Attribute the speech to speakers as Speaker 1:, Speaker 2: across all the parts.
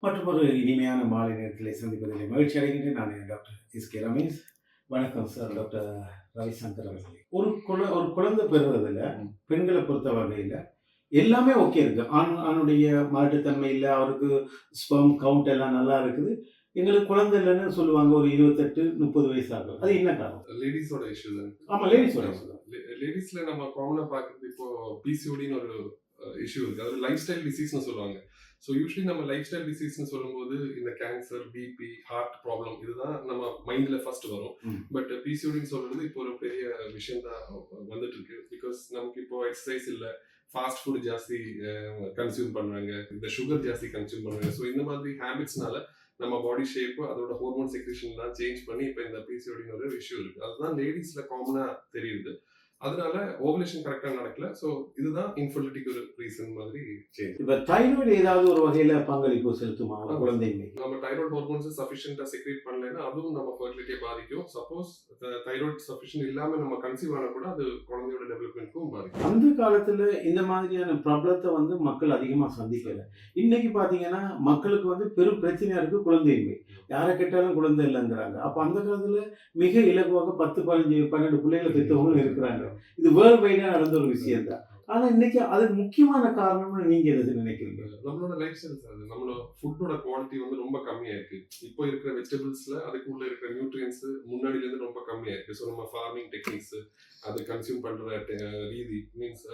Speaker 1: மற்றும் ஒரு இனிமையான மாலை நேரத்திலே சந்திப்பதில் மகிழ்ச்சி அடைகின்றேன். நான் டாக்டர் ரமேஷ். வணக்கம் சார் டாக்டர் ரவிசங்கர் அவர்களே. ஒரு குழந்தை பெறுவதில் பெண்களை பொறுத்த வகையில் எல்லாமே ஓகே இருக்கு. ஆணுடைய மாட்டுத்தன்மை இல்லை, அவருக்கு ஸ்பெர்ம் கவுண்ட் எல்லாம் நல்லா இருக்குது. எங்களுக்கு குழந்தை இல்லைன்னு சொல்லுவாங்க. ஒரு 28-30 வயசு ஆகும். அது என்ன காரணம்?
Speaker 2: லேடிஸோட இஷ்யூ தான்.
Speaker 1: ஆமா, லேடிஸோட இஷ்யூ தான்.
Speaker 2: லேடிஸ்ல நம்ம காமனா பார்க்குறது இப்போ பிசிஓடின்னு ஒரு இஷ்யூ இருக்கு. அது லைஃப் ஸ்டைல் டிசீஸ்னு சொல்லுவாங்க. ஸோ யூஸ்வலி நம்ம லைஃப் ஸ்டைல் டிசீஸ்னு சொல்லும்போது இந்த கேன்சர், பிபி, ஹார்ட் ப்ராப்ளம் இதுதான் நம்ம மைண்ட்ல ஃபர்ஸ்ட் வரும். பட் பிசிஓடின்னு சொல்றது இப்போ ஒரு பெரிய விஷயம் தான் வந்துட்டு இருக்கு. பிகாஸ் நமக்கு இப்போ எக்ஸசைஸ் இல்லை, ஃபாஸ்ட் ஃபுட் ஜாஸ்தி கன்சியூம் பண்றாங்க, இந்த சுகர் ஜாஸ்தி கன்சியூம் பண்றாங்க. ஸோ இந்த மாதிரி ஹேபிட்ஸ்னால நம்ம பாடி ஷேப் அதோட ஹார்மோன் செக்ரேஷன்லாம் சேஞ்ச் பண்ணி இப்போ இந்த பிசிஓடின்னு ஒரு இஷ்யூ இருக்கு. அதுதான் லேடிஸ்ல காமனா தெரியுது. அதனால ஓவலேஷன் கரெக்டா நடக்கல. சோ இதுதான் இன்ஃபர்டிலிட்டிக்கு ஒரு ரீசன் மாதிரி சேஞ்ச்.
Speaker 1: இப்ப தைராய்டு ஏதாவது ஒரு வகையில பங்களிப்பு செலுத்துமா குழந்தைங்க?
Speaker 2: நம்ம தைராய்டு ஹார்மோன்ஸ் சஃபிஷியன்ட்டா செக்ரேட் பண்ணலைன்னா அதுவும் நம்ம ஃபர்டிலிட்டியை பாதிக்கும். சப்போஸ் தைராய்டு சஃபிஷியன்ட் இல்லாம நம்ம கன்சீவ் ஆனா கூட அது குழந்தையோட டெவலப்மெண்ட்க்கும் பாதிக்கும்.
Speaker 1: அந்த காலத்துல இந்த மாதிரியான ப்ராப்ளத்தை மக்கள் அதிகமா சந்திக்கல. இன்னைக்கு பாத்தீங்கன்னா மக்களுக்கு பெரும் பிரச்சனையா இருக்கு குழந்தையின்மை. யாரை கேட்டாலும் குழந்தை இல்லைங்கிறாங்க. அப்ப அந்த காலத்துல மிக இலகுவாக 10, 15, 12 பிள்ளைகளை பெற்றவங்களும் இருக்கிறாங்க. இது வேர்ல்ட் வைடா நடந்த ஒரு விஷயம் தான். ஆனா இன்னைக்கு அதுக்கு முக்கியமான காரணம்னு நீங்க எது நினைக்கிறீங்க?
Speaker 2: நம்மளோட லைஃப் ஸ்டைல் சார். நம்மளோட ஃபுட்டோட குவாலிட்டி ரொம்ப கம்மியா இருக்கு. இப்போ இருக்கிற வெஜிடபிள்ஸ்ல அதுக்குள்ள இருக்கிற நியூட்ரியன்ஸ் முன்னாடில இருந்து ரொம்ப கம்மியா இருக்கு. ஸோ நம்ம ஃபார்மிங் டெக்னிக்ஸ், அது கன்சியூம் பண்ற ரீதி மீன்ஸ்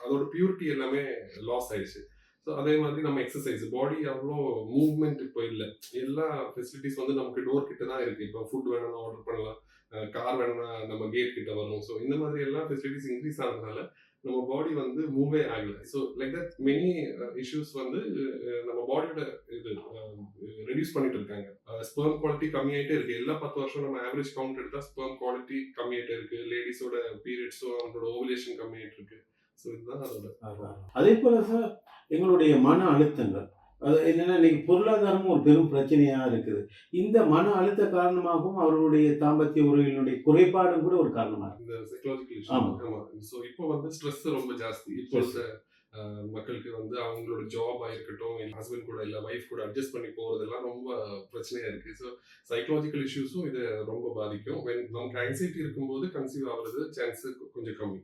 Speaker 2: அதோட பியூரிட்டி எல்லாமே லாஸ் ஆயிடுச்சு. ஸோ அதே மாதிரி நம்ம எக்ஸசைஸ் பாடி அவ்வளோ மூவ்மெண்ட் இப்போ இல்லை. எல்லா ஃபெசிலிட்டிஸ் நமக்கு டோர் கிட்ட தான் இருக்கு. இப்போ ஃபுட் வேணும்னா ஆர்டர் பண்ணலாம், கார் வேணும்னா நம்ம கேட் கிட்ட வரும். ஸோ இந்த மாதிரி எல்லா ஃபெசிலிட்டிஸ் இன்க்ரீஸ் ஆனதுனால நம்ம பாடி மூவே ஆகல. So like that many issues நம்ம பாடியோட இது ரெடியூஸ் பண்ணிட்டு இருக்காங்க. ஸ்பெர்ம் குவாலிட்டி கம்மியாயிட்டே இருக்கு. எல்லா 10 வருஷம் நம்ம ஆவரேஜ் கவுண்ட் எடுத்தா ஸ்பெர்ம் குவாலிட்டி கம்மியாயிட்டே இருக்கு. லேடிஸோட பீரியட்ஸும் அவங்களோட ஓவலேஷன் கம்மியாயிட்டு இருக்கு. ஸோ இதுதான் அதோட.
Speaker 1: அதே போல சார் எங்களுடைய மன அழுத்தங்கள், அது என்னன்னா இன்னைக்கு பொருளாதாரமும் ஒரு பெரும் பிரச்சனையா இருக்குது. இந்த மன அழுத்த காரணமாகவும் அவர்களுடைய தாம்பத்திய உறவினுடைய குறைபாடும் கூட ஒரு காரணமா இருக்கு.
Speaker 2: இந்த சைக்காலஜிக்கல் இஷ்யூ. ஆமா. ஸோ இப்போ ஸ்ட்ரெஸ் ரொம்ப ஜாஸ்தி. இப்போ மக்களுக்கு அவங்களோட ஜாப் ஆயிருக்கட்டும், ஹஸ்பண்ட் கூட இல்ல வைஃப் கூட அட்ஜஸ்ட் பண்ணி போறதெல்லாம் ரொம்ப பிரச்சனையா இருக்கு. ஸோ சைக்காலஜிக்கல் இஷ்யூஸும் இது ரொம்ப பாதிக்கும். நமக்கு ஆங்ஸைட்டி இருக்கும்போது கன்சீவ் ஆகுறது சான்ஸ் கொஞ்சம் கம்மி.